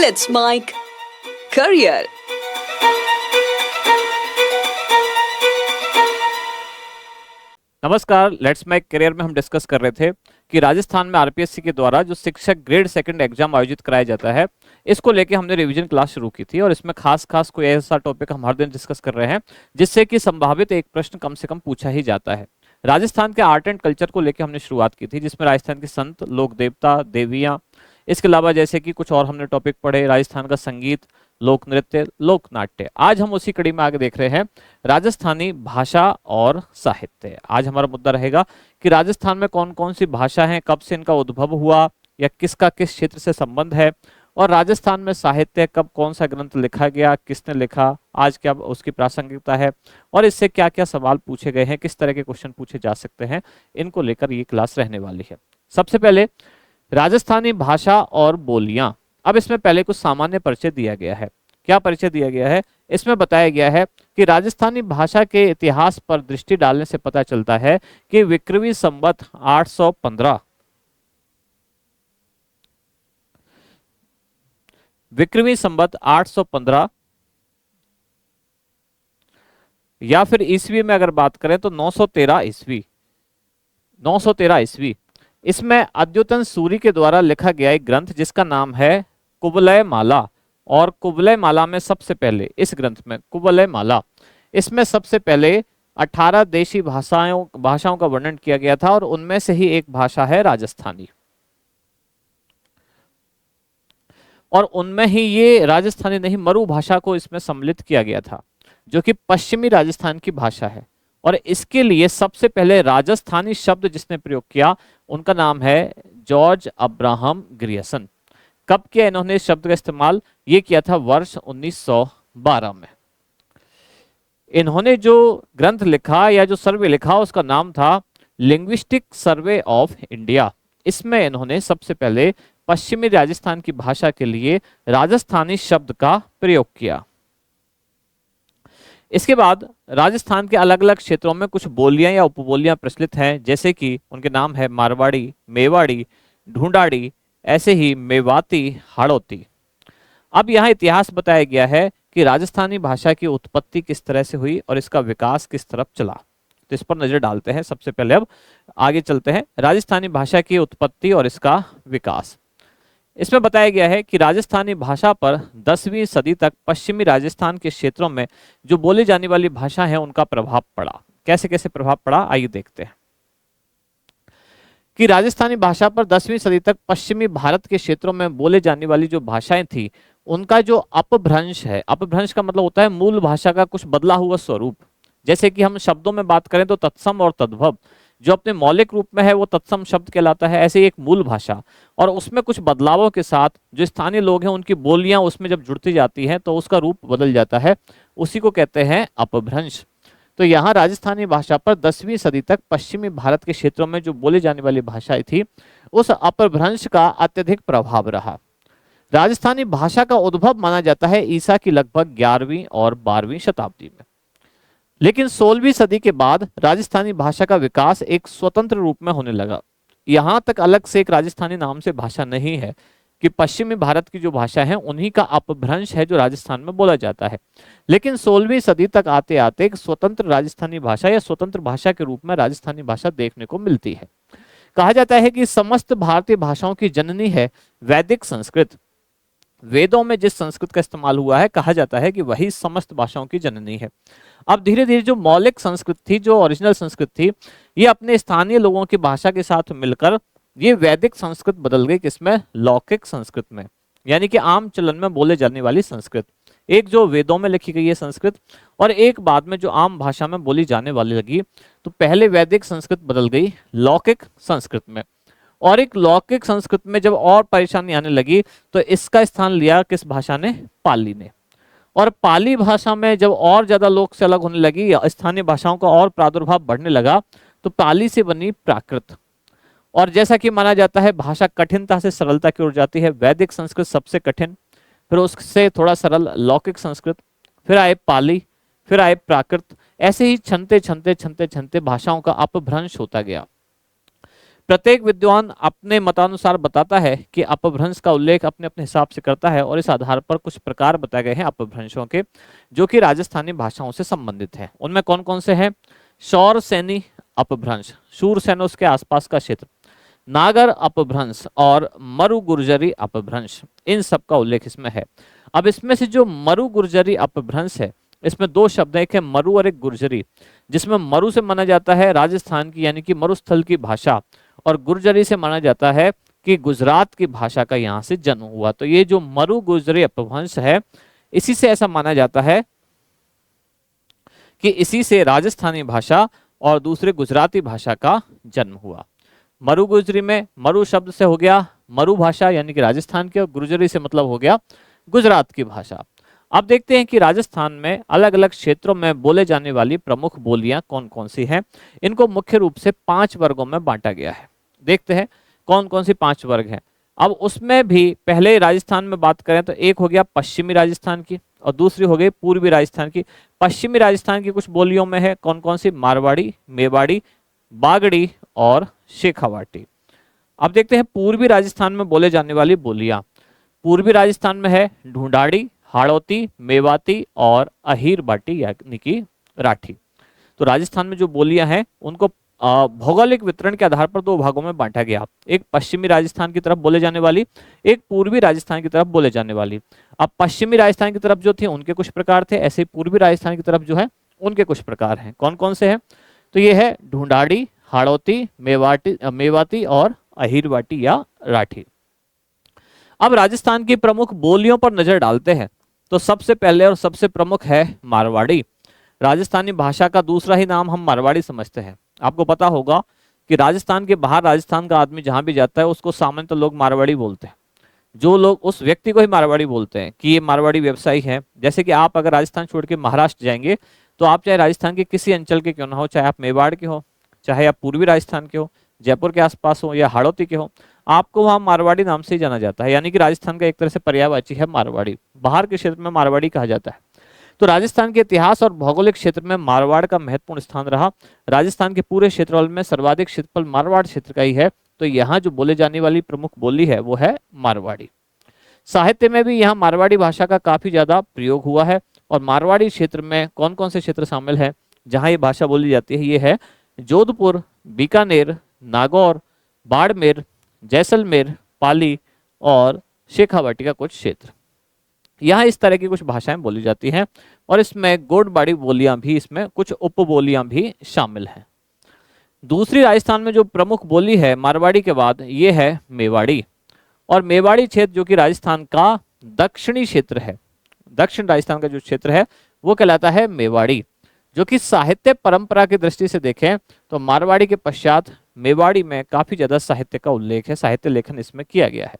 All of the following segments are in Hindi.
Let's Make Career. नमस्कार, लेट्स मेक करियर में हम डिस्कस कर रहे थे कि राजस्थान में आरपीएससी के द्वारा जो शिक्षक ग्रेड सेकंड एग्जाम आयोजित कराया जाता है, इसको लेके हमने रिवीजन क्लास शुरू की थी और इसमें खास कोई ऐसा टॉपिक हम हर दिन डिस्कस कर रहे हैं जिससे कि संभावित एक प्रश्न कम से कम पूछा ही जाता है। राजस्थान के आर्ट एंड कल्चर को लेकर हमने शुरुआत की थी, जिसमें राजस्थान के संत, लोक देवता, देवियां, इसके अलावा जैसे कि कुछ और हमने टॉपिक पढ़े, राजस्थान का संगीत, लोक नृत्य, लोक नाट्य। आज हम उसी कड़ी में आगे देख रहे हैं राजस्थानी भाषा और साहित्य। आज हमारा मुद्दा रहेगा कि राजस्थान में कौन कौन सी भाषा हैं, कब से इनका उद्भव हुआ या किसका किस क्षेत्र से संबंध है, और राजस्थान में साहित्य कब कौन सा ग्रंथ लिखा गया, किसने लिखा, आज क्या उसकी प्रासंगिकता है और इससे क्या क्या सवाल पूछे गए हैं, किस तरह के क्वेश्चन पूछे जा सकते हैं, इनको लेकर ये क्लास रहने वाली है। सबसे पहले राजस्थानी भाषा और बोलियां। अब इसमें पहले कुछ सामान्य परिचय दिया गया है। क्या परिचय दिया गया है? इसमें बताया गया है कि राजस्थानी भाषा के इतिहास पर दृष्टि डालने से पता चलता है कि विक्रमी संवत 815 विक्रमी संवत 815 या फिर ईस्वी में अगर बात करें तो 913 ईस्वी, इसमें अद्युतन सूरी के द्वारा लिखा गया एक ग्रंथ जिसका नाम है कुवलय माला। और कुवलय माला में सबसे पहले, इस ग्रंथ में कुवलय माला, इसमें सबसे पहले 18 देशी भाषाओं का वर्णन किया गया था और उनमें से ही एक भाषा है राजस्थानी। और उनमें ही ये राजस्थानी नहीं, मरु भाषा को इसमें सम्मिलित किया गया था, जो कि पश्चिमी राजस्थान की भाषा है। और इसके लिए सबसे पहले राजस्थानी शब्द जिसने प्रयोग किया उनका नाम है जॉर्ज अब्राहम ग्रियर्सन। कब किया इन्होंने इस शब्द का इस्तेमाल? ये किया था वर्ष 1912 में। इन्होंने जो ग्रंथ लिखा या जो सर्वे लिखा उसका नाम था लिंग्विस्टिक सर्वे ऑफ इंडिया। इसमें इन्होंने सबसे पहले पश्चिमी राजस्थान की भाषा के लिए राजस्थानी शब्द का प्रयोग किया। इसके बाद राजस्थान के अलग अलग क्षेत्रों में कुछ बोलियां या उपबोलियां प्रचलित हैं, जैसे कि उनके नाम है मारवाड़ी, मेवाड़ी, ढूंढाड़ी, ऐसे ही मेवाती, हाड़ौती। अब यहाँ इतिहास बताया गया है कि राजस्थानी भाषा की उत्पत्ति किस तरह से हुई और इसका विकास किस तरफ चला, तो इस पर नजर डालते हैं। सबसे पहले अब आगे चलते हैं, राजस्थानी भाषा की उत्पत्ति और इसका विकास। इसमें बताया गया है कि राजस्थानी भाषा पर 10वीं सदी तक पश्चिमी राजस्थान के क्षेत्रों में जो बोली जाने वाली भाषा है उनका प्रभाव पड़ा। कैसे कैसे प्रभाव पड़ा, आइए देखते हैं। कि राजस्थानी भाषा पर 10वीं सदी तक पश्चिमी भारत के क्षेत्रों में बोले जाने वाली जो भाषाएं थी उनका जो अपभ्रंश है, अपभ्रंश का मतलब होता है मूल भाषा का कुछ बदला हुआ स्वरूप। जैसे कि हम शब्दों में बात करें तो तत्सम और तद्भव जो अपने मौलिक रूप में है वो तत्सम शब्द कहलाता है, ऐसे एक मूल भाषा, और उसमें कुछ बदलावों के साथ जो स्थानीय लोग हैं उनकी बोलियां उसमें जब जुड़ती जाती हैं तो उसका रूप बदल जाता है, उसी को कहते हैं अपभ्रंश। तो यहाँ राजस्थानी भाषा पर 10वीं सदी तक पश्चिमी भारत के क्षेत्रों में जो बोली जाने वाली भाषाएं थी उस अपभ्रंश का अत्यधिक प्रभाव रहा। राजस्थानी भाषा का उद्भव माना जाता है ईसा की लगभग 11वीं और 12वीं शताब्दी में, लेकिन 16वीं सदी के बाद राजस्थानी भाषा का विकास एक स्वतंत्र रूप में होने लगा। यहाँ तक अलग से एक राजस्थानी नाम से भाषा नहीं है कि पश्चिमी भारत की जो भाषा है उन्हीं का अपभ्रंश है जो राजस्थान में बोला जाता है। लेकिन 16वीं सदी तक आते आते एक स्वतंत्र राजस्थानी भाषा या स्वतंत्र भाषा के रूप में राजस्थानी भाषा देखने को मिलती है। कहा जाता है कि समस्त भारतीय भाषाओं की जननी है वैदिक संस्कृत। वेदों में जिस संस्कृत का इस्तेमाल हुआ है कहा जाता है कि वही समस्त भाषाओं की जननी है। अब धीरे धीरे जो मौलिक संस्कृत थी, जो ओरिजिनल संस्कृत थी, ये अपने स्थानीय लोगों की भाषा के साथ मिलकर ये वैदिक संस्कृत बदल गई किसमें? लौकिक संस्कृत में, यानी कि आम चलन में बोले जाने वाली संस्कृत। एक जो वेदों में लिखी गई है संस्कृत और एक बाद में जो आम भाषा में बोली जाने वाली लगी, तो पहले वैदिक संस्कृत बदल गई लौकिक संस्कृत में, और एक लौकिक संस्कृत में जब और परेशानी आने लगी तो इसका स्थान लिया किस भाषा ने? पाली ने। और पाली भाषा में जब और ज्यादा लोग से अलग होने लगी, स्थानीय भाषाओं का और प्रादुर्भाव बढ़ने लगा, तो पाली से बनी प्राकृत। और जैसा कि माना जाता है भाषा कठिनता से सरलता की ओर जाती है, वैदिक संस्कृत सबसे कठिन, फिर उससे थोड़ा सरल लौकिक संस्कृत, फिर आए पाली, फिर आए प्राकृत। ऐसे ही छनते छनते छनते छनते भाषाओं का अपभ्रंश होता गया। प्रत्येक विद्वान अपने मतानुसार बताता है कि अपभ्रंश का उल्लेख अपने अपने हिसाब से करता है और इस आधार पर कुछ प्रकार बताए गए हैं अपभ्रंशों के, जो कि राजस्थानी भाषाओं से संबंधित हैं। उनमें कौन कौन से हैं? शौर सैनी अपभ्रंश, शूरसेन उसके आसपास का क्षेत्र, नागर अपभ्रंश और मरु गुर्जरी अपभ्रंश, इन सब का उल्लेख इसमें है। अब इसमें से जो मरु गुर्जरी अपभ्रंश है, इसमें दो शब्द हैं, एक है मरु और एक गुर्जरी, जिसमें मरु से माना जाता है राजस्थान की यानी कि मरुस्थल की भाषा, और गुर्जरी से माना जाता है कि गुजरात की भाषा का यहाँ से जन्म हुआ। तो ये जो मरु गुर्जरी अपभ्रंश है, इसी से ऐसा माना जाता है कि इसी से राजस्थानी भाषा और दूसरे गुजराती भाषा का जन्म हुआ। मरु गुर्जरी में मरु शब्द से हो गया मरु भाषा यानी कि राजस्थान की, और गुर्जरी से मतलब हो गया गुजरात की भाषा। अब देखते हैं कि राजस्थान में अलग अलग क्षेत्रों में बोले जाने वाली प्रमुख बोलियां कौन कौन सी हैं। इनको मुख्य रूप से 5 वर्गों में बांटा गया है। देखते हैं कौन कौन सी 5 वर्ग हैं। अब उसमें भी पहले राजस्थान में बात करें तो एक हो गया पश्चिमी राजस्थान की, और दूसरी हो गई पूर्वी राजस्थान की। पश्चिमी राजस्थान की कुछ बोलियों में है कौन कौन सी? मारवाड़ी, मेवाड़ी, बागड़ी और शेखावाटी। अब देखते हैं पूर्वी राजस्थान में बोले जाने वाली बोलियां। पूर्वी राजस्थान में है ढूंढाड़ी, हाड़ौती, मेवाती और अहीर बाटी यानी कि राठी। तो राजस्थान में जो बोलियां हैं उनको भौगोलिक वितरण के आधार पर 2 भागों में बांटा गया, एक पश्चिमी राजस्थान की तरफ बोले जाने वाली, एक पूर्वी राजस्थान की तरफ बोले जाने वाली। अब पश्चिमी राजस्थान की तरफ जो थे उनके कुछ प्रकार थे, ऐसे ही पूर्वी राजस्थान की तरफ जो है उनके कुछ प्रकार हैं। कौन कौन से हैं? तो ये है ढूंढाड़ी, हाड़ौती, मेवाती और अहीरवाटी या राठी। अब राजस्थान की प्रमुख बोलियों पर नजर डालते हैं। तो सबसे पहले और सबसे प्रमुख है मारवाड़ी। राजस्थानी भाषा का दूसरा ही नाम हम मारवाड़ी समझते हैं। आपको पता होगा कि राजस्थान के बाहर राजस्थान का आदमी जहां भी जाता है उसको सामान्यतः लोग मारवाड़ी बोलते हैं। जो लोग उस व्यक्ति को ही मारवाड़ी बोलते हैं कि ये मारवाड़ी व्यवसायी है। जैसे कि आप अगर राजस्थान छोड़ के महाराष्ट्र जाएंगे तो आप चाहे राजस्थान के किसी अंचल के क्यों ना हो, चाहे आप मेवाड़ के हो, चाहे आप पूर्वी राजस्थान के हो, जयपुर के आसपास हो या हाड़ौती के हो, आपको वहां मारवाड़ी नाम से ही जाना जाता है। यानी कि राजस्थान का एक तरह से पर्यायवाची है मारवाड़ी, बाहर के क्षेत्र में मारवाड़ी कहा जाता है। तो राजस्थान के इतिहास और भौगोलिक क्षेत्र में मारवाड़ का महत्वपूर्ण स्थान रहा। राजस्थान के पूरे क्षेत्रफल में सर्वाधिक क्षेत्रफल मारवाड़ क्षेत्र का ही है। तो यहाँ जो बोले जाने वाली प्रमुख बोली है वो है मारवाड़ी। साहित्य में भी यहाँ मारवाड़ी भाषा का काफी ज्यादा प्रयोग हुआ है। और मारवाड़ी क्षेत्र में कौन कौन से क्षेत्र शामिल है जहाँ ये भाषा बोली जाती है? ये है जोधपुर, बीकानेर, नागौर, बाड़मेर, जैसलमेर, पाली और शेखावाटी का कुछ क्षेत्र। यहाँ इस तरह की कुछ भाषाएं बोली जाती हैं और इसमें गोडबाड़ी बोलियां भी, इसमें कुछ उपबोलियां भी शामिल हैं। दूसरी राजस्थान में जो प्रमुख बोली है मारवाड़ी के बाद ये है मेवाड़ी। और मेवाड़ी क्षेत्र जो कि राजस्थान का दक्षिणी क्षेत्र है, दक्षिण राजस्थान का जो क्षेत्र है वो कहलाता है मेवाड़ी। जो कि साहित्य परंपरा की दृष्टि से देखें तो मारवाड़ी के पश्चात मेवाड़ी में काफी ज्यादा साहित्य का उल्लेख है, साहित्य लेखन इसमें किया गया है।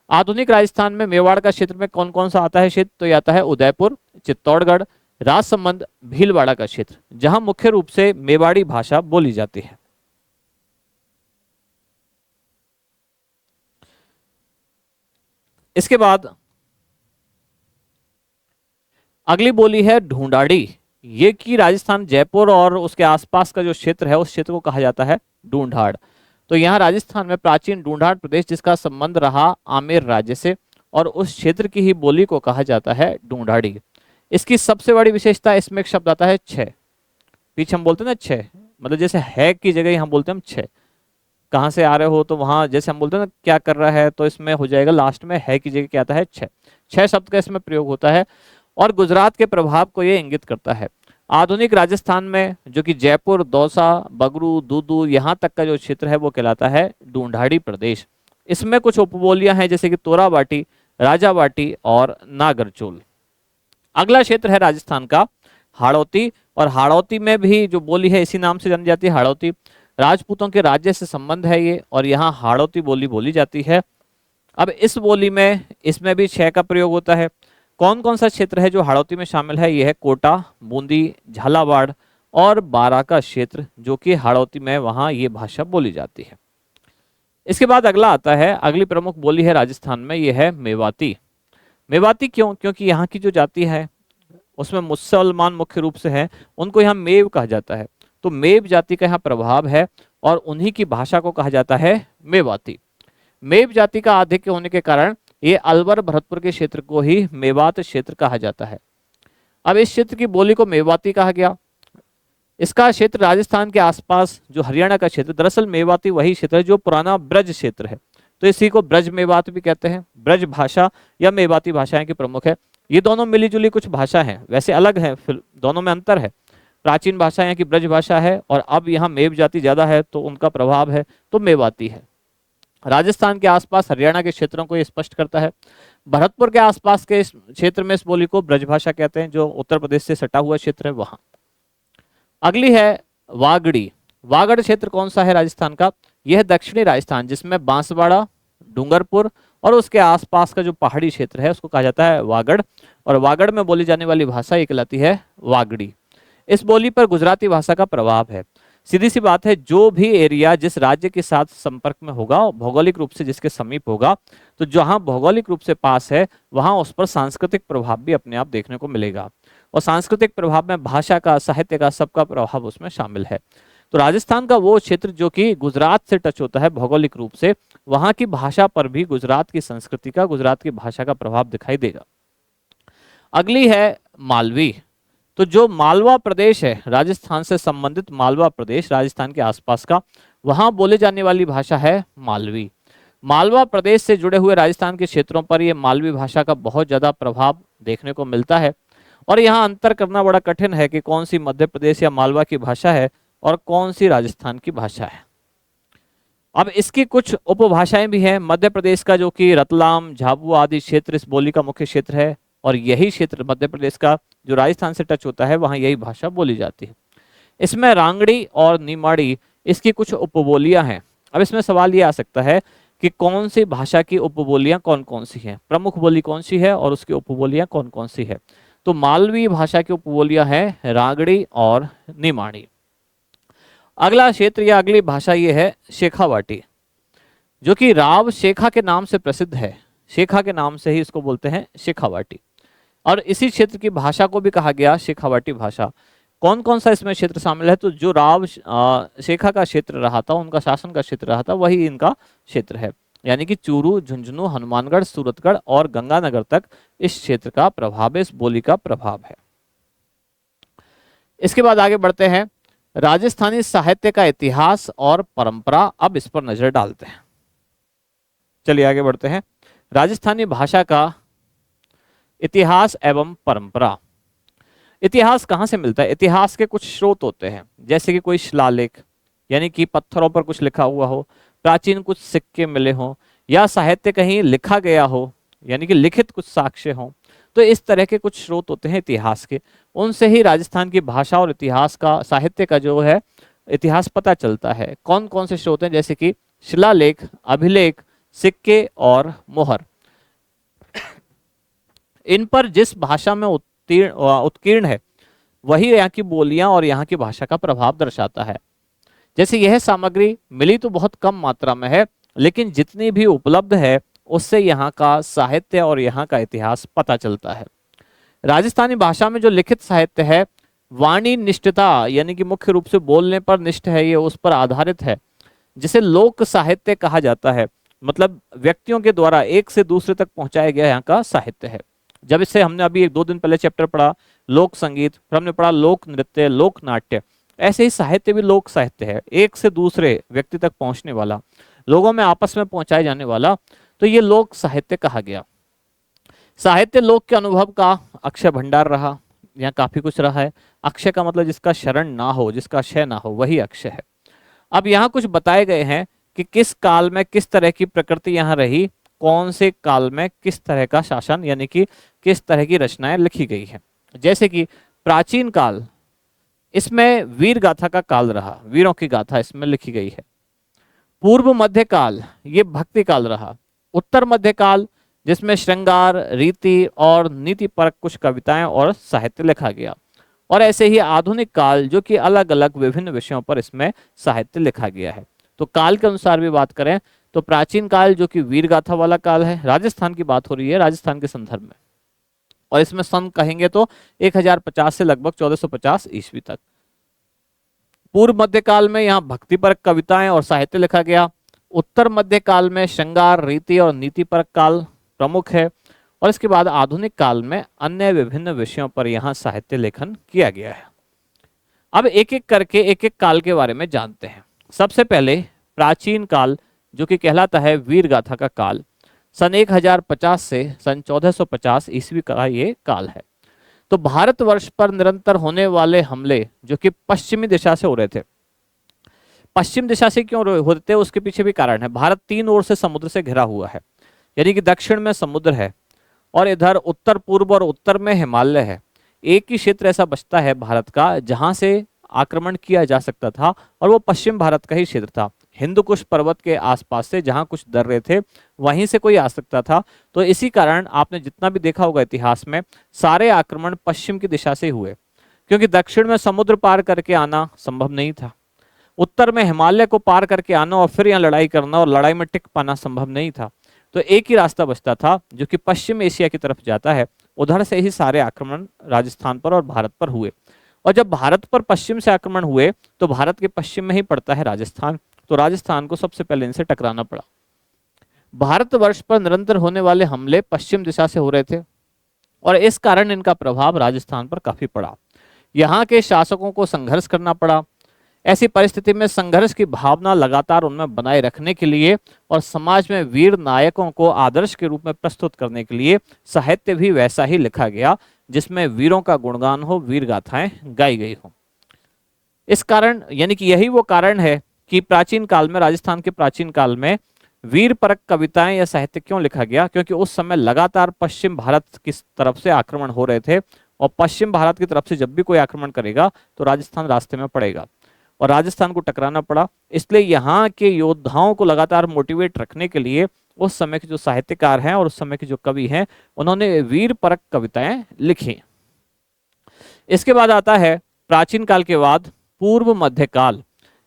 आधुनिक राजस्थान में मेवाड़ का क्षेत्र में कौन कौन सा आता है क्षेत्र? तो ये आता है उदयपुर, चित्तौड़गढ़, राजसमंद, भीलवाड़ा का क्षेत्र, जहां मुख्य रूप से मेवाड़ी भाषा बोली जाती है। इसके बाद अगली बोली है ढूंढाड़ी। ये कि राजस्थान जयपुर और उसके आसपास का जो क्षेत्र है उस क्षेत्र को कहा जाता है ढूंढाड़। तो यहाँ राजस्थान में प्राचीन ढूंढाड़ प्रदेश जिसका संबंध रहा आमेर राज्य से, और उस क्षेत्र की ही बोली को कहा जाता है ढूंढाड़ी। इसकी सबसे बड़ी विशेषता इसमें एक शब्द आता है छह। पीछे हम बोलते हैं ना छह, मतलब जैसे है की जगह हम बोलते हैं हम छह। कहाँ से आ रहे हो तो वहां जैसे हम बोलते हैं ना क्या कर रहा है, तो इसमें हो जाएगा लास्ट में है की जगह क्या आता है छह। छह शब्द का इसमें प्रयोग होता है और गुजरात के प्रभाव को ये इंगित करता है। आधुनिक राजस्थान में जो कि जयपुर, दौसा, बगरू, दूदू यहाँ तक का जो क्षेत्र है वो कहलाता है ढूंढाड़ी प्रदेश। इसमें कुछ उपबोलियां हैं जैसे कि तोराबाटी, राजाबाटी और नागरचोल। अगला क्षेत्र है राजस्थान का हाड़ौती, और हाड़ौती में भी जो बोली है इसी नाम से जानी जाती है हाड़ौती। राजपूतों के राज्य से संबंध है ये, और यहाँ हाड़ौती बोली बोली जाती है। अब इस बोली में इसमें भी छह का प्रयोग होता है। कौन कौन सा क्षेत्र है जो हाड़ौती में शामिल है? यह है कोटा, बूंदी, झालावाड़ और बारा का क्षेत्र, जो कि हाड़ौती में वहां ये भाषा बोली जाती है। इसके बाद अगला आता है, अगली प्रमुख बोली है राजस्थान में, यह है मेवाती। मेवाती क्यों? क्योंकि यहाँ की जो जाति है उसमें मुसलमान मुख्य रूप से है, उनको यहाँ मेव कहा जाता है। तो मेव जाति का यहाँ प्रभाव है और उन्हीं की भाषा को कहा जाता है मेवाती। मेव जाति का आधिक्य होने के कारण ये अलवर भरतपुर के क्षेत्र को ही मेवात क्षेत्र कहा जाता है। अब इस क्षेत्र की बोली को मेवाती कहा गया। इसका क्षेत्र राजस्थान के आसपास जो हरियाणा का क्षेत्र, दरअसल मेवाती वही क्षेत्र है जो पुराना ब्रज क्षेत्र है, तो इसी को ब्रज मेवात भी कहते हैं। ब्रज भाषा या मेवाती भाषाएं की प्रमुख है। ये दोनों मिली जुली कुछ भाषा हैं, वैसे अलग है, फिर दोनों में अंतर है। प्राचीन भाषा यहाँ की ब्रज भाषा है और अब यहाँ मेव जाति ज्यादा है तो उनका प्रभाव है, तो मेवाती है। राजस्थान के आसपास हरियाणा के क्षेत्रों को ये स्पष्ट करता है। भरतपुर के आसपास के इस क्षेत्र में इस बोली को ब्रजभाषा कहते हैं, जो उत्तर प्रदेश से सटा हुआ क्षेत्र है वहां। अगली है वागड़ी। वागड़ क्षेत्र कौन सा है राजस्थान का? यह है दक्षिणी राजस्थान, जिसमें बांसवाड़ा, डूंगरपुर और उसके आसपास का जो पहाड़ी क्षेत्र है उसको कहा जाता है वागड़। और वागड़ में बोली जाने वाली भाषा ये कहलाती है वागड़ी। इस बोली पर गुजराती भाषा का प्रभाव है। सीधी सी बात है, जो भी एरिया जिस राज्य के साथ संपर्क में होगा, भौगोलिक रूप से जिसके समीप होगा, तो जहां भौगोलिक रूप से पास है वहां उस पर सांस्कृतिक प्रभाव भी अपने आप देखने को मिलेगा। और सांस्कृतिक प्रभाव में भाषा का, साहित्य का, सबका प्रभाव उसमें शामिल है। तो राजस्थान का वो क्षेत्र जो कि गुजरात से टच होता है भौगोलिक रूप से, वहां की भाषा पर भी गुजरात की संस्कृति का, गुजरात की भाषा का प्रभाव दिखाई देगा। अगली है मालवी। तो जो मालवा प्रदेश है, राजस्थान से संबंधित मालवा प्रदेश, राजस्थान के आसपास का, वहां बोले जाने वाली भाषा है मालवी। मालवा प्रदेश से जुड़े हुए राजस्थान के क्षेत्रों पर यह मालवी भाषा का बहुत ज्यादा प्रभाव देखने को मिलता है। और यहाँ अंतर करना बड़ा कठिन है कि कौन सी मध्य प्रदेश या मालवा की भाषा है और कौन सी राजस्थान की भाषा है। अब इसकी कुछ उपभाषाएं भी हैं। मध्य प्रदेश का जो कि रतलाम, झाबुआ आदि क्षेत्र इस बोली का मुख्य क्षेत्र है, और यही क्षेत्र मध्य प्रदेश का जो राजस्थान से टच होता है वहां यही भाषा बोली जाती है। इसमें रांगड़ी और निमाड़ी इसकी कुछ उपबोलियां हैं। अब इसमें सवाल ये आ सकता है कि कौन सी भाषा की उपबोलियां कौन कौन सी हैं, प्रमुख बोली कौन सी है और उसकी उपबोलियां कौन कौन सी है। तो मालवी भाषा की उपबोलियां हैं रांगड़ी और निमाड़ी। अगला क्षेत्र या अगली भाषा ये है शेखावाटी, जो कि राव शेखा के नाम से प्रसिद्ध है। शेखा के नाम से ही इसको बोलते हैं शेखावाटी। और इसी क्षेत्र की भाषा को भी कहा गया शेखावाटी भाषा। कौन कौन सा इसमें क्षेत्र शामिल है? तो जो राव शेखा का क्षेत्र रहा था, उनका शासन का क्षेत्र रहा था, वही इनका क्षेत्र है। यानी कि चूरू, झुंझुनू, हनुमानगढ़, सूरतगढ़ और गंगानगर तक इस क्षेत्र का प्रभाव है, इस बोली का प्रभाव है। इसके बाद आगे बढ़ते हैं। राजस्थानी साहित्य का इतिहास और परंपरा, अब इस पर नजर डालते हैं। चलिए आगे बढ़ते हैं। राजस्थानी भाषा का इतिहास एवं परंपरा। इतिहास कहाँ से मिलता है? इतिहास के कुछ स्रोत होते हैं, जैसे कि कोई शिलालेख, यानी कि पत्थरों पर कुछ लिखा हुआ हो, प्राचीन कुछ सिक्के मिले हों, या साहित्य कहीं लिखा गया हो, यानी कि लिखित कुछ साक्ष्य हों। तो इस तरह के कुछ स्रोत होते हैं इतिहास के, उनसे ही राजस्थान की भाषा और इतिहास का, साहित्य का जो है इतिहास पता चलता है। कौन कौन से स्रोत हैं? जैसे कि शिलालेख, अभिलेख, सिक्के और मोहर। इन पर जिस भाषा में उत्कीर्ण है वही यहाँ की बोलियां और यहाँ की भाषा का प्रभाव दर्शाता है। जैसे यह सामग्री मिली तो बहुत कम मात्रा में है, लेकिन जितनी भी उपलब्ध है उससे यहाँ का साहित्य और यहाँ का इतिहास पता चलता है। राजस्थानी भाषा में जो लिखित साहित्य है, वाणी निष्ठता, यानी कि मुख्य रूप से बोलने पर निष्ठ है, ये उस पर आधारित है, जिसे लोक साहित्य कहा जाता है। मतलब व्यक्तियों के द्वारा एक से दूसरे तक पहुंचाया गया यहाँ का साहित्य है। जब इससे हमने अभी 1-2 दिन पहले चैप्टर पढ़ा लोक संगीत, फिर हमने पढ़ा लोक नृत्य, लोक नाट्य, ऐसे ही साहित्य भी लोक साहित्य है, एक से दूसरे व्यक्ति तक पहुंचने वाला, लोगों में आपस में पहुंचाए जाने वाला, तो ये लोक साहित्य कहा गया। साहित्य लोक के अनुभव का अक्षय भंडार रहा, यहाँ काफी कुछ रहा है। अक्षय का मतलब जिसका शरण ना हो, जिसका क्षय ना हो, वही अक्षय है। अब यहाँ कुछ बताए गए हैं कि किस काल में किस तरह की प्रकृति यहाँ रही, कौन से काल में किस तरह का शासन, यानी कि किस तरह की रचनाएं लिखी गई हैं। जैसे कि प्राचीन काल, इसमें वीर गाथा का काल रहा, वीरों की गाथा इसमें लिखी गई है। पूर्व मध्य काल, ये भक्ति काल रहा। उत्तर मध्य काल, जिसमें श्रृंगार, रीति और नीति परक कुछ कविताएं और साहित्य लिखा गया। और ऐसे ही आधुनिक काल, जो कि अलग अलग विभिन्न विषयों पर इसमें साहित्य लिखा गया है। तो काल के अनुसार भी बात करें तो प्राचीन काल जो कि वीर गाथा वाला काल है, राजस्थान की बात हो रही है, राजस्थान के संदर्भ में, और इसमें सन कहेंगे तो 1050 से लगभग 1450 ईस्वी तक। पूर्व मध्यकाल में यहाँ भक्तिपरक कविताएं और साहित्य लिखा गया। उत्तर मध्यकाल में श्रृंगार, रीति और नीतिपरक काल प्रमुख है। और इसके बाद आधुनिक काल में अन्य विभिन्न विषयों पर यहाँ साहित्य लेखन किया गया है। अब एक एक करके एक एक काल के बारे में जानते हैं। सबसे पहले प्राचीन काल, जो कि कहलाता है वीर गाथा का काल। सन 1050 से सन 1450 ईस्वी का ये काल है। तो भारतवर्ष पर निरंतर होने वाले हमले जो कि पश्चिमी दिशा से हो रहे थे। पश्चिम दिशा से क्यों होते थे उसके पीछे भी कारण है। भारत तीन ओर से समुद्र से घिरा हुआ है, यानी कि दक्षिण में समुद्र है और इधर उत्तर पूर्व और उत्तर में हिमालय है। एक ही क्षेत्र ऐसा बचता है भारत का जहां से आक्रमण किया जा सकता था, और वो पश्चिम भारत का ही क्षेत्र था। हिंदू कुश पर्वत के आसपास से जहां कुछ दर्रे थे वहीं से कोई आ सकता था। तो इसी कारण आपने जितना भी देखा होगा इतिहास में, सारे आक्रमण पश्चिम की दिशा से हुए, क्योंकि दक्षिण में समुद्र पार करके आना संभव नहीं था। उत्तर में हिमालय को पार करके आना और फिर यहाँ लड़ाई करना और लड़ाई में टिक पाना संभव नहीं था। तो एक ही रास्ता बचता था जो कि पश्चिम एशिया की तरफ जाता है। उधर से ही सारे आक्रमण राजस्थान पर और भारत पर हुए। और जब भारत पर पश्चिम से आक्रमण हुए तो भारत के पश्चिम में ही पड़ता है राजस्थान, तो राजस्थान को सबसे पहले इनसे टकराना पड़ा। भारतवर्ष पर निरंतर होने वाले हमले पश्चिम दिशा से हो रहे थे और इस कारण इनका प्रभाव राजस्थान पर काफी पड़ा। यहाँ के शासकों को संघर्ष करना पड़ा। ऐसी परिस्थिति में संघर्ष की भावना लगातार उनमें बनाए रखने के लिए और समाज में वीर नायकों को आदर्श के रूप में प्रस्तुत करने के लिए साहित्य भी वैसा ही लिखा गया जिसमें वीरों का गुणगान हो, वीर गाथाएं गाई गई हो। इस कारण, यानी कि यही वो कारण है कि प्राचीन काल में, राजस्थान के प्राचीन काल में वीर परक कविताएं या साहित्य क्यों लिखा गया, क्योंकि उस समय लगातार पश्चिम भारत की तरफ से आक्रमण हो रहे थे और पश्चिम भारत की तरफ से जब भी कोई आक्रमण करेगा तो राजस्थान रास्ते में पड़ेगा और राजस्थान को टकराना पड़ा। इसलिए यहाँ के योद्धाओं को लगातार मोटिवेट रखने के लिए उस समय के जो साहित्यकार हैं और उस समय के जो कवि हैं उन्होंने वीर परक कविताएं लिखी। इसके बाद आता है प्राचीन काल के बाद पूर्व मध्यकाल।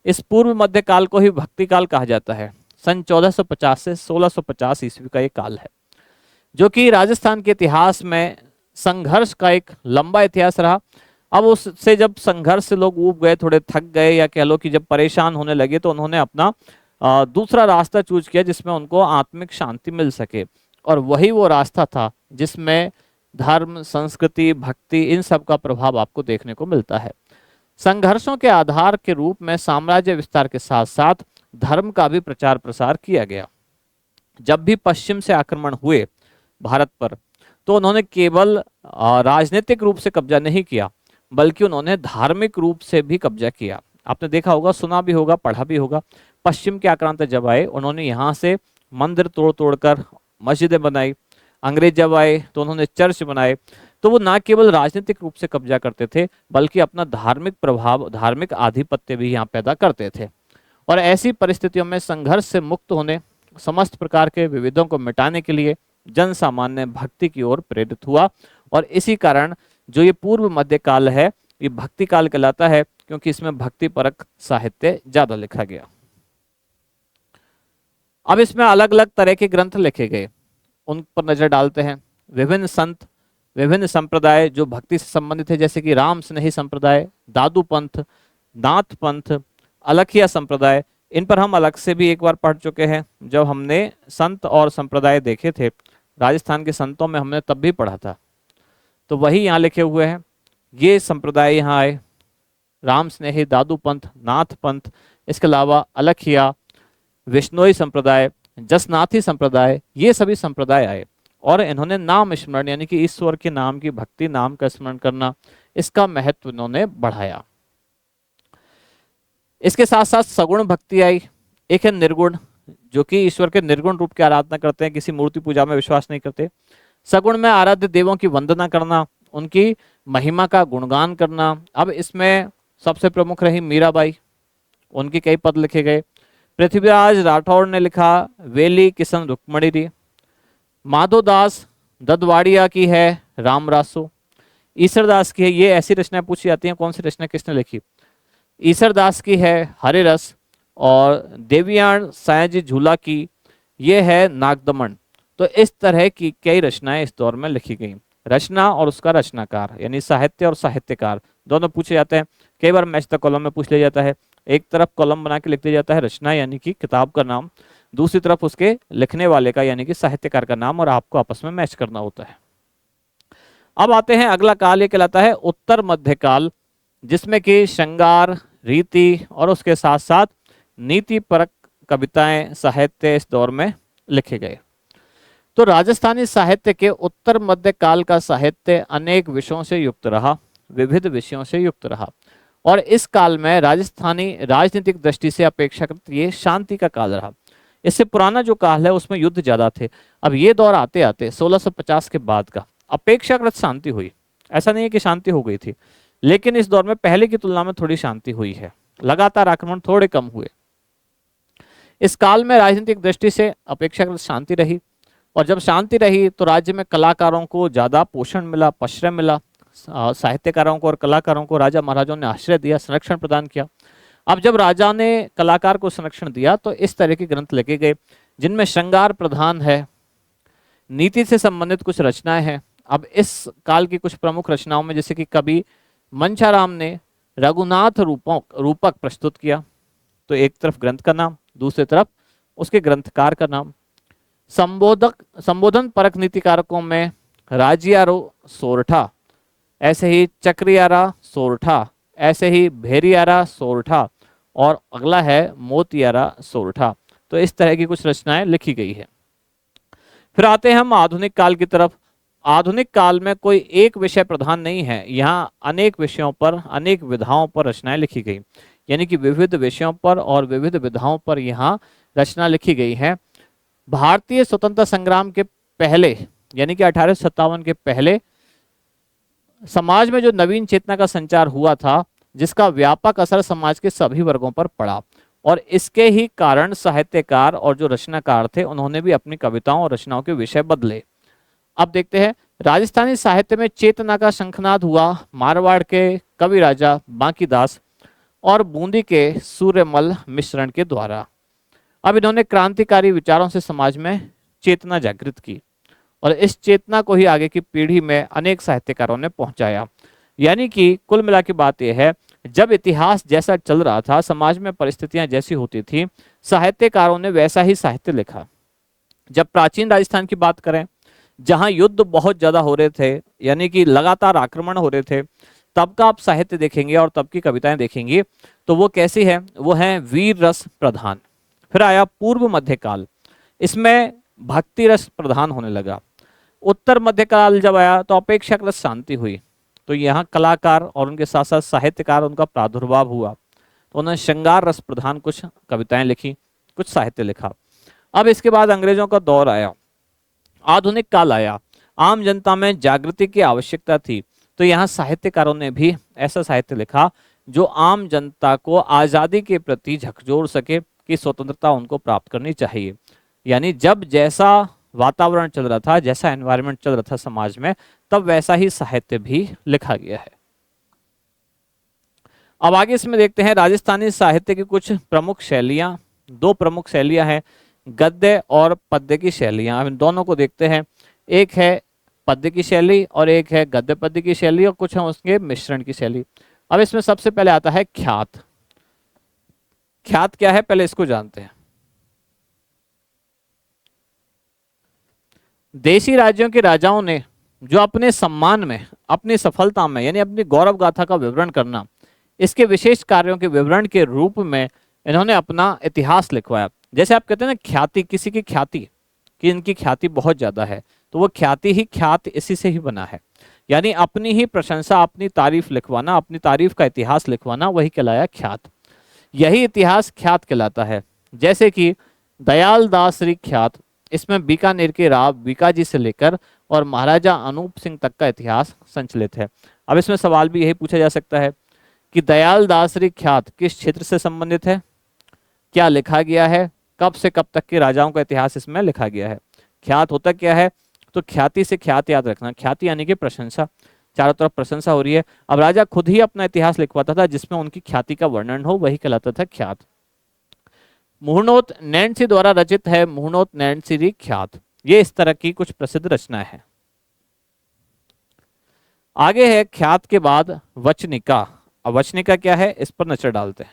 इस पूर्व मध्यकाल को ही भक्ति काल कहा जाता है। सन 1450 से 1650 ईस्वी का ये काल है, जो कि राजस्थान के इतिहास में संघर्ष का एक लंबा इतिहास रहा। अब उससे जब संघर्ष से लोग ऊब गए, थोड़े थक गए, या कह लो कि जब परेशान होने लगे, तो उन्होंने अपना दूसरा रास्ता चूज किया जिसमें उनको आत्मिक शांति मिल सके। और वही वो रास्ता था जिसमें धर्म, संस्कृति, भक्ति, इन सब का प्रभाव आपको देखने को मिलता है। संघर्षों के आधार के रूप में साम्राज्य विस्तार के साथ साथ धर्म का भी प्रचार प्रसार किया गया। जब भी पश्चिम से आक्रमण हुए भारत पर, तो उन्होंने केवल राजनीतिक रूप से कब्जा नहीं किया, बल्कि उन्होंने धार्मिक रूप से भी कब्जा किया। आपने देखा होगा, सुना भी होगा, पढ़ा भी होगा। पश्चिम के आक्रांत जब आए, उन्होंने यहाँ से मंदिर तोड़ तोड़कर मस्जिदें बनाई। अंग्रेज जब आए तो उन्होंने चर्च बनाए। तो वो ना केवल राजनीतिक रूप से कब्जा करते थे, बल्कि अपना धार्मिक प्रभाव, धार्मिक आधिपत्य भी यहाँ पैदा करते थे। और ऐसी परिस्थितियों में संघर्ष से मुक्त होने, समस्त प्रकार के विविधों को मिटाने के लिए जन सामान्य भक्ति की ओर प्रेरित हुआ। और इसी कारण जो ये पूर्व मध्य काल है, ये भक्ति काल कहलाता है, क्योंकि इसमें भक्ति परक साहित्य ज्यादा लिखा गया। अब इसमें अलग अलग तरह के ग्रंथ लिखे गए, उन पर नजर डालते हैं। विभिन्न संत, विभिन्न संप्रदाय जो भक्ति से संबंधित है, जैसे कि राम स्नेही संप्रदाय, दादू पंथ, नाथ पंथ, अलखिया संप्रदाय, इन पर हम अलग से भी एक बार पढ़ चुके हैं। जब हमने संत और संप्रदाय देखे थे राजस्थान के संतों में, हमने तब भी पढ़ा था। तो वही यहाँ लिखे हुए हैं। ये संप्रदाय यहाँ आए, राम स्नेही, दादू पंथ, नाथ पंथ, इसके अलावा अलखिया, विष्णोई संप्रदाय, जसनाथी संप्रदाय, ये सभी संप्रदाय आए और इन्होंने नाम स्मरण, यानी कि ईश्वर के नाम की भक्ति, नाम का स्मरण करना, इसका महत्व इन्होंने बढ़ाया। इसके साथ साथ सगुण भक्ति आई। एक है निर्गुण, जो कि ईश्वर के निर्गुण रूप की आराधना करते हैं, किसी मूर्ति पूजा में विश्वास नहीं करते। सगुण में आराध्य देवों की वंदना करना, उनकी महिमा का गुणगान करना। अब इसमें सबसे प्रमुख रही मीराबाई, उनके कई पद लिखे गए। पृथ्वीराज राठौड़ ने लिखा वेली किशन रुक्मणी री। माधोदास ददवाड़िया की है रामरासो। ईसरदास की है, ये ऐसी रचनाएं पूछी जाती हैं, कौन सी रचना किसने लिखी। ईसरदास की है हरे रस, और देवियान सायाजी झूला की ये है नागदमन। तो इस तरह की कई रचनाएं इस दौर में लिखी गई। रचना और उसका रचनाकार, यानी साहित्य और साहित्यकार दोनों पूछे जाते हैं। कई बार मैच द कॉलम में पूछ लिया जाता है, एक तरफ कॉलम बना के लिख दिया जाता है रचना यानी कि किताब का नाम, दूसरी तरफ उसके लिखने वाले का यानी कि साहित्यकार का नाम, और आपको आपस में मैच करना होता है। अब आते हैं अगला काल, ये कहलाता है उत्तर मध्यकाल, जिसमें कि श्रृंगार, रीति और उसके साथ साथ नीति परक कविताएं, साहित्य इस दौर में लिखे गए। तो राजस्थानी साहित्य के उत्तर मध्य काल का साहित्य अनेक विषयों से युक्त रहा, विविध विषयों से युक्त रहा, और इस काल में राजस्थानी राजनीतिक दृष्टि से अपेक्षाकृत ये शांति का काल रहा। इससे पुराना जो काल है उसमें युद्ध ज्यादा थे। अब ये दौर आते आते 1650 के बाद का अपेक्षाकृत शांति हुई। ऐसा नहीं है कि शांति हो गई थी, लेकिन इस दौर में पहले की तुलना में थोड़ी शांति हुई है, लगातार आक्रमण थोड़े कम हुए। इस काल में राजनीतिक दृष्टि से अपेक्षाकृत शांति रही, और जब शांति रही तो राज्य में कलाकारों को ज्यादा पोषण मिला, आश्रय मिला। साहित्यकारों को और कलाकारों को राजा महाराजाओं ने आश्रय दिया, संरक्षण प्रदान किया। अब जब राजा ने कलाकार को संरक्षण दिया तो इस तरह के ग्रंथ लिखे गए जिनमें श्रृंगार प्रधान है, नीति से संबंधित कुछ रचनाएं हैं। अब इस काल की कुछ प्रमुख रचनाओं में जैसे कि कवि मंशाराम ने रघुनाथ रूपक प्रस्तुत किया, तो एक तरफ ग्रंथ का नाम, दूसरी तरफ उसके ग्रंथकार का नाम। संबोधन परक नीतिकारकों में राजियारो सोरठा, ऐसे ही चक्रियारा सोरठा, ऐसे ही भेरियारा सोरठा, और अगला है मोतियारा सोरठा। तो इस तरह की कुछ रचनाएं लिखी गई है। फिर आते हैं हम आधुनिक काल की तरफ। आधुनिक काल में कोई एक विषय प्रधान नहीं है, यहाँ अनेक विषयों पर, अनेक विधाओं पर रचनाएं लिखी गई, यानी कि विविध विषयों पर और विविध विधाओं पर यहाँ रचना लिखी गई है। भारतीय स्वतंत्रता संग्राम के पहले, यानी कि 1857 के पहले समाज में जो नवीन चेतना का संचार हुआ था, जिसका व्यापक असर समाज के सभी वर्गों पर पड़ा, और इसके ही कारण साहित्यकार और जो रचनाकार थे उन्होंने भी अपनी कविताओं और रचनाओं के विषय बदले। अब देखते हैं राजस्थानी साहित्य में चेतना का शंखनाद हुआ मारवाड़ के कवि राजा बांकीदास और बूंदी के सूर्यमल मिश्रण के द्वारा। अब इन्होंने क्रांतिकारी विचारों से समाज में चेतना जागृत की, और इस चेतना को ही आगे की पीढ़ी में अनेक साहित्यकारों ने पहुंचाया। यानी कि कुल मिला के बात यह है, जब इतिहास जैसा चल रहा था, समाज में परिस्थितियां जैसी होती थी, साहित्यकारों ने वैसा ही साहित्य लिखा। जब प्राचीन राजस्थान की बात करें, जहां युद्ध बहुत ज्यादा हो रहे थे, यानी कि लगातार आक्रमण हो रहे थे, तब का आप साहित्य देखेंगे और तब की कविताएं देखेंगे तो वो कैसी है, वो है वीर रस प्रधान। फिर आया पूर्व मध्यकाल, इसमें भक्ति रस प्रधान होने लगा। उत्तर मध्यकाल जब आया तो अपेक्षाकृत शांति हुई, तो यहाँ कलाकार और उनके साथ साथ साहित्यकार, उनका प्रादुर्भाव हुआ, तो उन्होंने श्रृंगार रस प्रधान कुछ कविताएं लिखी, कुछ साहित्य लिखा। अब इसके बाद अंग्रेजों का दौर आया, आधुनिक काल आया, आम जनता में जागृति की आवश्यकता थी, तो यहाँ साहित्यकारों ने भी ऐसा साहित्य लिखा जो आम जनता को आज़ादी के प्रति झकझोर सके कि स्वतंत्रता उनको प्राप्त करनी चाहिए। यानी जब जैसा वातावरण चल रहा था, जैसा एनवायरनमेंट चल रहा था समाज में, तब वैसा ही साहित्य भी लिखा गया है। अब आगे इसमें देखते हैं राजस्थानी साहित्य की कुछ प्रमुख शैलियां। दो प्रमुख शैलियां हैं, गद्य और पद्य की शैलियां। अब इन दोनों को देखते हैं, एक है पद्य की शैली और एक है गद्य पद्य की शैली, और कुछ है उसके मिश्रण की शैली। अब इसमें सबसे पहले आता है ख्यात। ख्यात क्या है, पहले इसको जानते हैं। देशी राज्यों के राजाओं ने जो अपने सम्मान में, अपनी सफलता में, यानी अपनी गौरव गाथा का विवरण करना, इसके विशेष कार्यों के विवरण के रूप में इन्होंने अपना इतिहास लिखवाया। जैसे आप कहते हैं ना ख्याति, किसी की ख्याति, कि इनकी ख्याति बहुत ज्यादा है, तो वो ख्याति ही ख्यात इसी से ही बना है। यानी अपनी ही प्रशंसा, अपनी तारीफ लिखवाना, अपनी तारीफ का इतिहास लिखवाना, वही कहलाया ख्यात। यही इतिहास ख्यात कहलाता है। जैसे कि दयाल दास श्री ख्यात, इसमें बीकानेर के राव बीकाजी से लेकर और महाराजा अनूप सिंह तक का इतिहास संचलित है। अब इसमें सवाल भी यही पूछा जा सकता है कि दयाल दासरी ख्यात किस क्षेत्र से संबंधित है, क्या लिखा गया है, कब से कब तक के राजाओं का इतिहास इसमें लिखा गया है। ख्यात होता क्या है, तो ख्याति से ख्यात याद रखना, ख्याति यानी कि प्रशंसा, चारों तरफ प्रशंसा हो रही है। अब राजा खुद ही अपना इतिहास लिखवाता था जिसमें उनकी ख्याति का वर्णन हो, वही कहलाता था ख्यात। मुहनोत नैन्सी द्वारा रचित है मुहनोत नैन्सी ख्यात। ये इस तरह की कुछ प्रसिद्ध रचनाएं हैं। आगे है ख्यात के बाद वचनिका। अब वचनिका क्या है, इस पर नजर डालते हैं।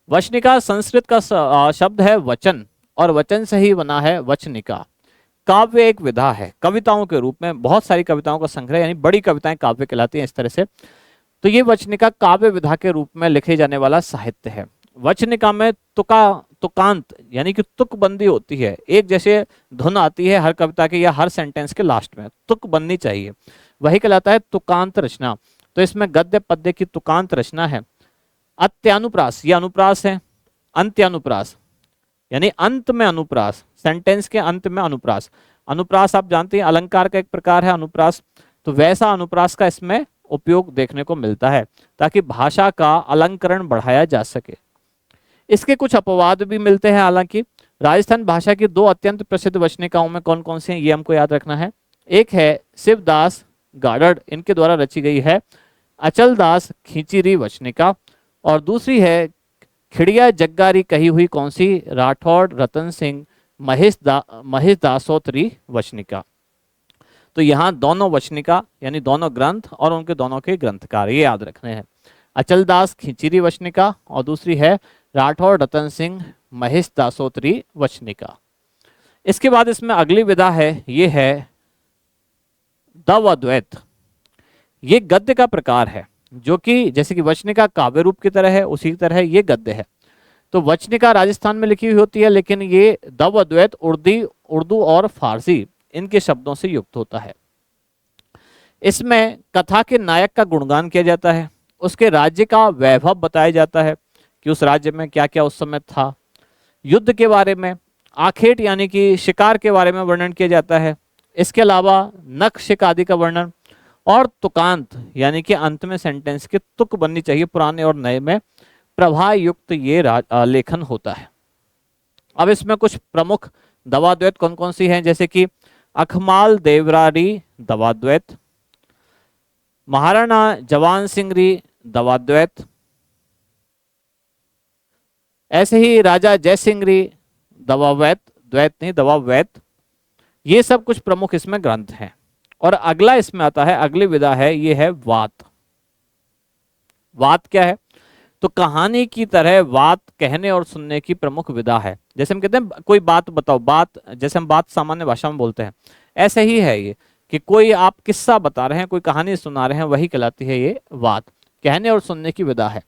वचनिका संस्कृत का शब्द है वचन, और वचन से ही बना है वचनिका। काव्य एक विधा है, कविताओं के रूप में बहुत सारी कविताओं का संग्रह, यानी बड़ी कविताएं काव्य कहलाती हैं इस तरह से। तो ये वचनिका काव्य विधा के रूप में लिखे जाने वाला साहित्य है। वचनिका में तुकांत यानी कि तुकबंदी होती है, एक जैसे धुन आती है हर कविता के या हर सेंटेंस के लास्ट में, तुक बननी चाहिए, वही कहलाता है तुकांत रचना। तो इसमें गद्य पद्य की तुकांत रचना है। अत्यानुप्रास, ये अनुप्रास है। अंत्यानुप्रास यानी अंत में अनुप्रास, सेंटेंस के अंत में अनुप्रास। अनुप्रास आप जानते हैं अलंकार का एक प्रकार है अनुप्रास, तो वैसा अनुप्रास का इसमें उपयोग देखने को मिलता है ताकि भाषा का अलंकरण बढ़ाया जा सके। इसके कुछ अपवाद भी मिलते हैं हालांकि। राजस्थान भाषा की दो अत्यंत प्रसिद्ध वचनिकाओं में कौन कौन सी हैं ये हमको याद रखना है। एक है शिवदास गाड़ड़, इनके द्वारा रची गई है अचलदास खींचीरी वचनिका, और दूसरी है खिड़िया जग्गारी कही हुई कौन सी, राठौड़ रतन सिंह महेश दासोत्री वचनिका। तो यहाँ दोनों वचनिका यानी दोनों ग्रंथ और उनके दोनों के ग्रंथकार ये याद रखने हैं, अचलदास खींचीरी वचनिका और दूसरी है राठौड़ रतन सिंह महेश दासोत्री वचनिका। इसके बाद इसमें अगली विधा है, ये है दवद्वैत। ये गद्य का प्रकार है जो कि जैसे कि वचनिका काव्य रूप की तरह है, उसी की तरह ये गद्य है। तो वचनिका राजस्थान में लिखी हुई होती है, लेकिन ये दवद्वैत उर्दू और फारसी इनके शब्दों से युक्त होता है। इसमें कथा के नायक का गुणगान किया जाता है, उसके राज्य का वैभव बताया जाता है कि उस राज्य में क्या क्या उस समय था, युद्ध के बारे में, आखेट यानी कि शिकार के बारे में वर्णन किया जाता है। इसके अलावा नख आदि का वर्णन, और तुकांत यानी कि अंत में सेंटेंस के तुक बननी चाहिए पुराने और नए में, प्रभा युक्त ये लेखन होता है। अब इसमें कुछ प्रमुख दवाद्वैत कौन कौन सी हैं, जैसे कि अखमाल देवरारी दवाद्वैत, महाराणा जवान सिंगरी दवाद्वैत, ऐसे ही राजा जयसिंगरी दवावैत, द्वैत नहीं दवावैत। ये सब कुछ प्रमुख इसमें ग्रंथ हैं। और अगला इसमें आता है, अगली विधा है, ये है वात। वात क्या है, तो कहानी की तरह बात कहने और सुनने की प्रमुख विधा है। जैसे हम कहते हैं कोई बात बताओ, बात जैसे हम बात सामान्य भाषा में बोलते हैं, ऐसे ही है ये कि कोई आप किस्सा बता रहे हैं, कोई कहानी सुना रहे हैं, वही कहलाती है ये बात। कहने और सुनने की विधा है।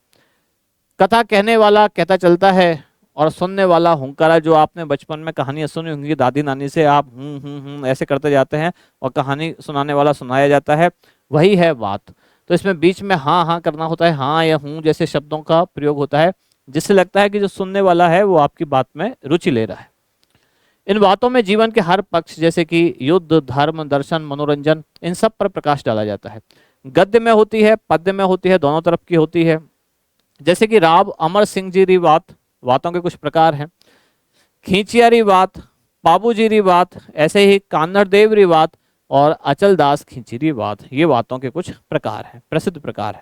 कथा कहने वाला कहता चलता है और सुनने वाला हुंकारा, जो आपने बचपन में कहानियां सुनी होंगी दादी नानी से, आप ऐसे करते जाते हैं और कहानी सुनाने वाला सुनाया जाता है, वही है बात। तो इसमें बीच में हाँ हाँ करना होता है, हाँ या हूँ जैसे शब्दों का प्रयोग होता है, जिससे लगता है कि जो सुनने वाला है वो आपकी बात में रुचि ले रहा है। इन बातों में जीवन के हर पक्ष जैसे कि युद्ध, धर्म, दर्शन, मनोरंजन, इन सब पर प्रकाश डाला जाता है। गद्य में होती है, पद्य में होती है, दोनों तरफ की होती है। जैसे कि राव अमर सिंह जी री बात, बातों के कुछ प्रकार हैं, खींचियारी बात, बाबूजी री बात, ऐसे ही कान्नड़ देव री बात और अचलदास खींचीरी बात, ये बातों के कुछ प्रकार हैं, प्रसिद्ध प्रकार है।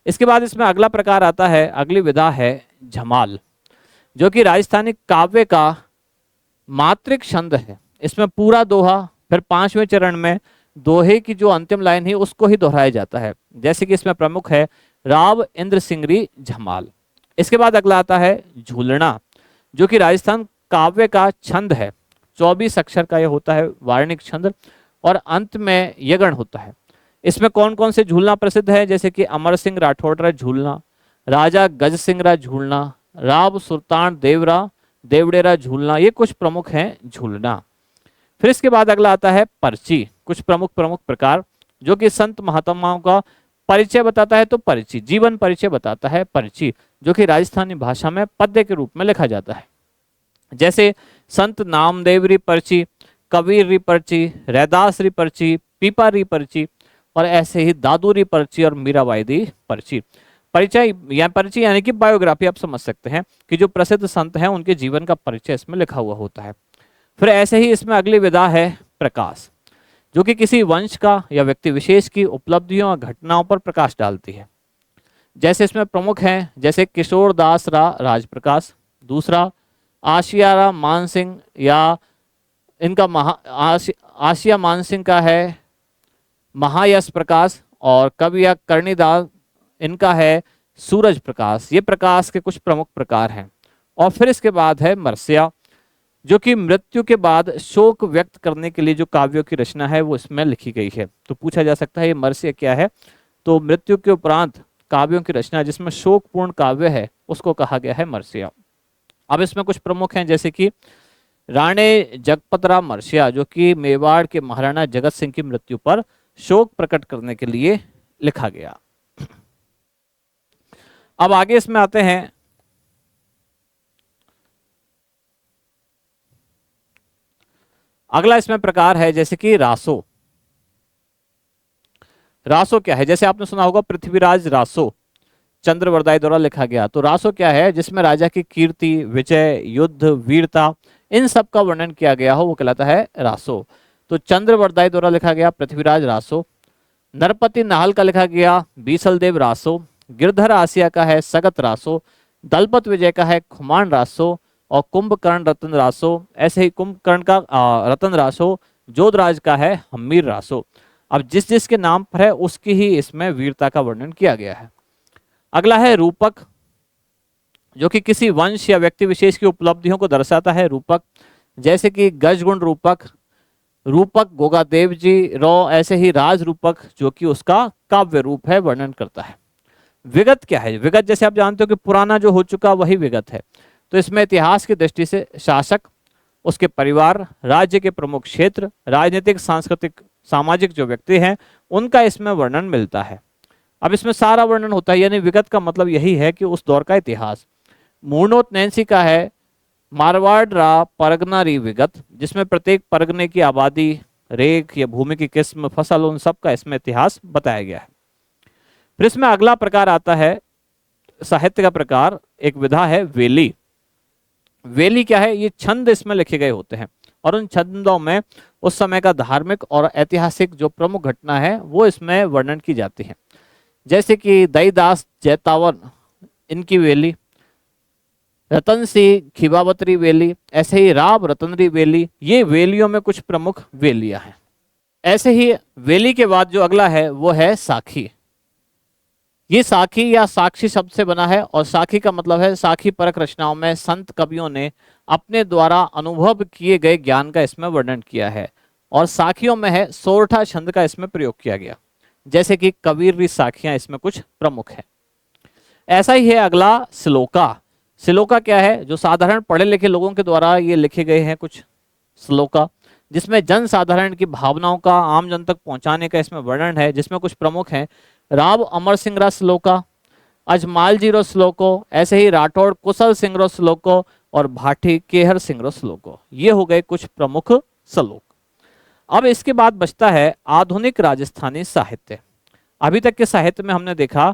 इसके बाद इसमें अगला प्रकार आता है, अगली विधा है झमाल, जो कि राजस्थानी काव्य का मात्रिक छंद है। इसमें पूरा दोहा, फिर पांचवें चरण में दोहे की जो अंतिम लाइन है उसको ही दोहराया जाता है। जैसे कि इसमें प्रमुख है राव इंद्र सिंगरी झमाल। इसके बाद अगला आता है झूलना, जो कि राजस्थान काव्य का छंद है। 24 अक्षर का यह होता है वार्णिक छंद, और अंत में यगण होता है। इसमें कौन कौन से झूलना प्रसिद्ध है, जैसे कि अमर सिंह राठौड़ झूलना, राजा गज सिंह झूलना, राव सुल्तान देवड़ेरा झूलना, ये कुछ प्रमुख हैं झूलना। फिर इसके बाद अगला आता है पर्ची, कुछ प्रमुख प्रकार, जो कि संत महात्माओं का परिचय बताता है। तो पर्ची जीवन परिचय बताता है पर्ची, जो कि राजस्थानी भाषा में पद्य के रूप में लिखा जाता है। जैसे संत नामदेव री पर्ची, कबीर री पर्ची, रैदास री पर्ची, पीपा री पर्ची, और ऐसे ही दादू री पर्ची और मीराबाई दी पर्ची। परिचय या पर्ची यानी कि बायोग्राफी, आप समझ सकते हैं कि जो प्रसिद्ध संत हैं उनके जीवन का परिचय इसमें लिखा हुआ होता है। फिर ऐसे ही इसमें अगली विधा है प्रकाश, जो कि किसी वंश का या व्यक्ति विशेष की उपलब्धियों और घटनाओं पर प्रकाश डालती है। जैसे इसमें प्रमुख हैं, जैसे किशोर दास राजप्रकाश, दूसरा आशियारा मान सिंह या इनका आसिया मानसिंह का है महायश प्रकाश, और कविया कर्णिदास इनका है सूरज प्रकाश। ये प्रकाश के कुछ प्रमुख प्रकार हैं। और फिर इसके बाद है मर्सिया, जो कि मृत्यु के बाद शोक व्यक्त करने के लिए जो काव्यों की रचना है वो इसमें लिखी गई है। तो पूछा जा सकता है ये मर्सिया क्या है, तो मृत्यु के उपरांत काव्यों की रचना जिसमें शोकपूर्ण काव्य है उसको कहा गया है मर्सिया। अब इसमें कुछ प्रमुख हैं, जैसे कि राणे जगपतराम मर्सिया, जो कि मेवाड़ के महाराणा जगत सिंह की मृत्यु पर शोक प्रकट करने के लिए लिखा गया। अब आगे इसमें आते हैं अगला इसमें प्रकार है जैसे कि रासो। रासो क्या है, जैसे आपने सुना होगा पृथ्वीराज रासो चंद्रवरदाई द्वारा लिखा गया। तो रासो क्या है, जिसमें राजा की कीर्ति, विजय, युद्ध, वीरता इन सब का वर्णन किया गया हो वो कहलाता है रासो। तो चंद्रवरदाई द्वारा लिखा गया पृथ्वीराज रासो, नरपति नाहल का लिखा गया बीसल देव रासो, गिरधर आसिया का है सगत रासो, दलपत विजय का है खुमान रासो, और कुंभकर्ण रतन रासो, ऐसे ही कुंभकर्ण का रतन रासो, जोधराज का है हम्मीर रासो। अब जिस जिसके नाम पर है उसकी ही इसमें वीरता का वर्णन किया गया है। अगला है रूपक, जो कि किसी वंश या व्यक्ति विशेष की उपलब्धियों को दर्शाता है रूपक, जैसे कि गजगुण रूपक, रूपक गोगादेव जी रो, ऐसे ही राज रूपक जो कि उसका काव्य रूप है वर्णन करता है। विगत क्या है, विगत जैसे आप जानते हो कि पुराना जो हो चुका वही विगत है। तो इसमें इतिहास की दृष्टि से शासक, उसके परिवार, राज्य के प्रमुख क्षेत्र, राजनीतिक, सांस्कृतिक, सामाजिक जो व्यक्ति हैं उनका इसमें वर्णन मिलता है। अब इसमें सारा वर्णन होता है, यानी विगत का मतलब यही है कि उस दौर का इतिहास। मूर्णोत नैन्सी का है मारवाड़ रा परगना री विगत, जिसमें प्रत्येक परगने की आबादी, रेख या भूमि की किस्म, फसल, उन सब का इसमें इतिहास बताया गया है। फिर इसमें अगला प्रकार आता है साहित्य का प्रकार, एक विधा है वेली। वेली क्या है, ये छंद इसमें लिखे गए होते हैं और उन छंदों में उस समय का धार्मिक और ऐतिहासिक जो प्रमुख घटना है वो इसमें वर्णन की जाती है। जैसे कि दईदास जैतावन इनकी वेली, रतन सिंह खिबावतरी वेली, ऐसे ही राव रतनरी वेली, ये वेलियों में कुछ प्रमुख वेलियां हैं। ऐसे ही वेली के बाद जो अगला है वो है साखी। ये साखी या साक्षी शब्द से बना है और साखी का मतलब है साखी परक रचनाओं में संत कवियों ने अपने द्वारा अनुभव किए गए ज्ञान का इसमें वर्णन किया है। और साखियों में है सोरठा छंद का इसमें प्रयोग किया गया, जैसे कि कबीर साखियां इसमें कुछ प्रमुख है। ऐसा ही है अगला श्लोका। श्लोका क्या है, जो साधारण पढ़े लिखे लोगों के द्वारा ये लिखे गए हैं कुछ श्लोका, जिसमें जन साधारण की भावनाओं का आम जन तक पहुंचाने का इसमें वर्णन है, जिसमें कुछ प्रमुख हैं राव अमर सिंह रा श्लोका, अजमाल जी रो श्लोको, ऐसे ही राठौड़ कुशल सिंह रो श्लोको और भाटी केहर सिंह रो श्लोको। ये हो गए कुछ प्रमुख श्लोक। अब इसके बाद बचता है आधुनिक राजस्थानी साहित्य। अभी तक के साहित्य में हमने देखा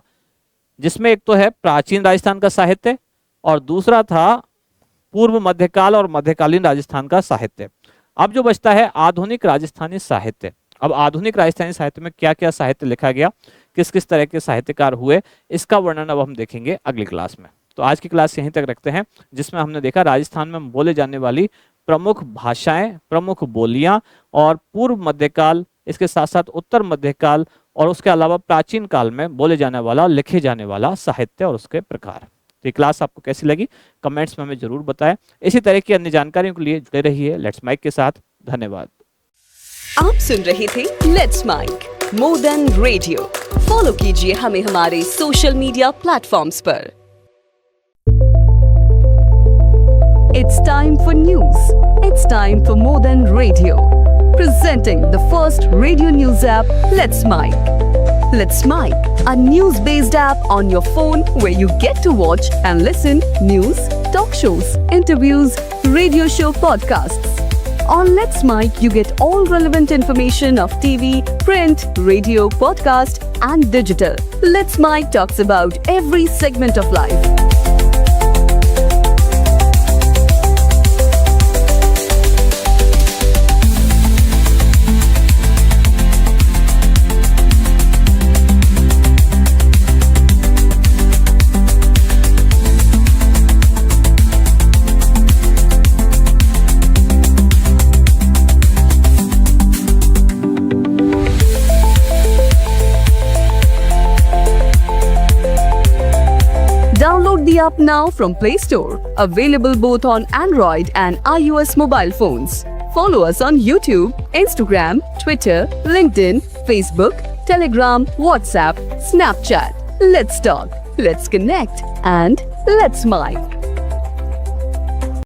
जिसमें एक तो है प्राचीन राजस्थान का साहित्य और दूसरा था पूर्व मध्यकाल और मध्यकालीन राजस्थान का साहित्य। अब जो बचता है आधुनिक राजस्थानी साहित्य। अब आधुनिक राजस्थानी साहित्य में क्या क्या साहित्य लिखा गया, किस किस तरह के साहित्यकार हुए, इसका वर्णन अब हम देखेंगे अगली क्लास में। तो आज की क्लास यहीं तक रखते हैं, जिसमें हमने देखा राजस्थान में बोले जाने वाली प्रमुख भाषाएं, प्रमुख बोलियां और पूर्व मध्यकाल, इसके साथ साथ उत्तर मध्यकाल और उसके अलावा प्राचीन काल में बोले जाने वाला, लिखे जाने वाला साहित्य और उसके प्रकार। तो ये क्लास आपको कैसी लगी कमेंट्स में हमें जरूर बताएं। इसी तरह की अन्य जानकारियों के लिए जुड़े रहिए लेट्स माइक के साथ। धन्यवाद। आप सुन रहे थे let's mike more than radio. Follow कीजिए हमें हमारे सोशल मीडिया प्लेटफॉर्म्स पर। It's time for news. It's time for more than radio. Presenting the first radio news app, Let's Mic. Let's Mic, a news-based app on your phone where you get to watch and listen news, talk shows, interviews, radio show podcasts. On Let's Mic, you get all relevant information of TV, print, radio, podcast, and digital. Let's Mic talks about every segment of life. app now from Play Store. Available both on Android and iOS mobile phones. Follow us on YouTube, Instagram, Twitter, LinkedIn, Facebook, Telegram, WhatsApp, Snapchat. Let's talk, let's connect, and let's smile.